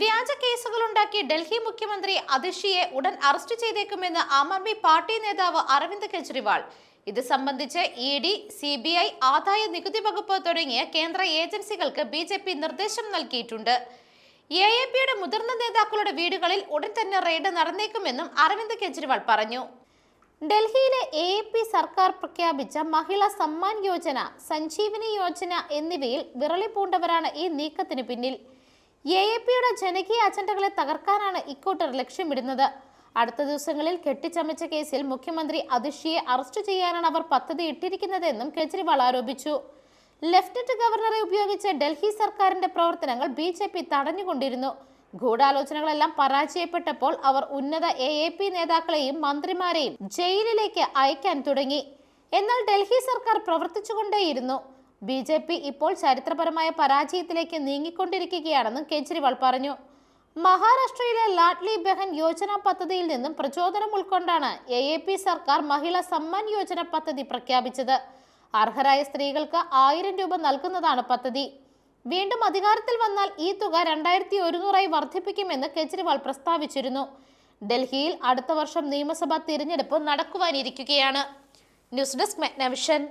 വ്യാജ കേസുകളുണ്ടാക്കി ഡൽഹി മുഖ്യമന്ത്രി അതിഷിയെ ഉടൻ അറസ്റ്റ് ചെയ്തേക്കുമെന്ന് ആം ആദ്മി പാർട്ടി നേതാവ് അരവിന്ദ് കെജ്രിവാൾ. ഇത് സംബന്ധിച്ച് ഇഡി, സിബിഐ, ആദായ നികുതി വകുപ്പ് തുടങ്ങിയ കേന്ദ്ര ഏജൻസികൾക്ക് ബിജെപി നിർദ്ദേശം നൽകിയിട്ടുണ്ട്. എഎപിയുടെ മുതിർന്ന നേതാക്കളുടെ വീടുകളിൽ ഉടൻ തന്നെ റെയ്ഡ് നടന്നേക്കുമെന്നും അരവിന്ദ് കെജ്രിവാൾ പറഞ്ഞു. ഡൽഹിയിലെ എഎപി സർക്കാർ പ്രഖ്യാപിച്ച മഹിളാ സമ്മാൻ യോജന, സഞ്ജീവനി യോജന എന്നിവയിൽ വിറളി പൂണ്ടവരാണ് ഈ നീക്കത്തിന് പിന്നിൽ. എഎപിയുടെ ജനകീയ അജണ്ടകളെ തകർക്കാനാണ് ഇക്കൂട്ടർ ലക്ഷ്യമിടുന്നത്. അടുത്ത ദിവസങ്ങളിൽ കെട്ടിച്ചമച്ച കേസിൽ മുഖ്യമന്ത്രി അതിഷിയെ അറസ്റ്റ് ചെയ്യാനാണ് അവർ പദ്ധതി ഇട്ടിരിക്കുന്നതെന്നും കെജ്രിവാൾ ആരോപിച്ചു. ലഫ്റ്റനന്റ് ഗവർണറെ ഉപയോഗിച്ച് ഡൽഹി സർക്കാരിന്റെ പ്രവർത്തനങ്ങൾ ബിജെപി തടഞ്ഞുകൊണ്ടിരുന്നു. ഗൂഢാലോചനകളെല്ലാം പരാജയപ്പെട്ടപ്പോൾ അവർ ഉന്നത എഎപി നേതാക്കളെയും മന്ത്രിമാരെയും ജയിലിലേക്ക് അയക്കാൻ തുടങ്ങി. എന്നാൽ ഡൽഹി സർക്കാർ പ്രവർത്തിച്ചുകൊണ്ടേയിരുന്നു. ബിജെപി ഇപ്പോൾ ചരിത്രപരമായ പരാജയത്തിലേക്ക് നീങ്ങിക്കൊണ്ടിരിക്കുകയാണെന്നും കെജ്രിവാൾ പറഞ്ഞു. മഹാരാഷ്ട്രയിലെ ലാഡ്ലി ബെഹൻ യോജന പദ്ധതിയിൽ നിന്നും പ്രചോദനം ഉൾക്കൊണ്ടാണ് എഎപി സർക്കാർ മഹിളാ സമ്മാൻ യോജന പദ്ധതി പ്രഖ്യാപിച്ചത്. അർഹരായ സ്ത്രീകൾക്ക് 1000 രൂപ നൽകുന്നതാണ് പദ്ധതി. വീണ്ടും അധികാരത്തിൽ വന്നാൽ ഈ തുക 2100 വർദ്ധിപ്പിക്കുമെന്ന് കെജ്രിവാൾ പ്രസ്താവിച്ചിരുന്നു. ഡൽഹിയിൽ അടുത്ത വർഷം നിയമസഭാ തിരഞ്ഞെടുപ്പ് നടക്കുവാനിരിക്കുകയാണ്. News desk മെഗ്നവിഷൻ.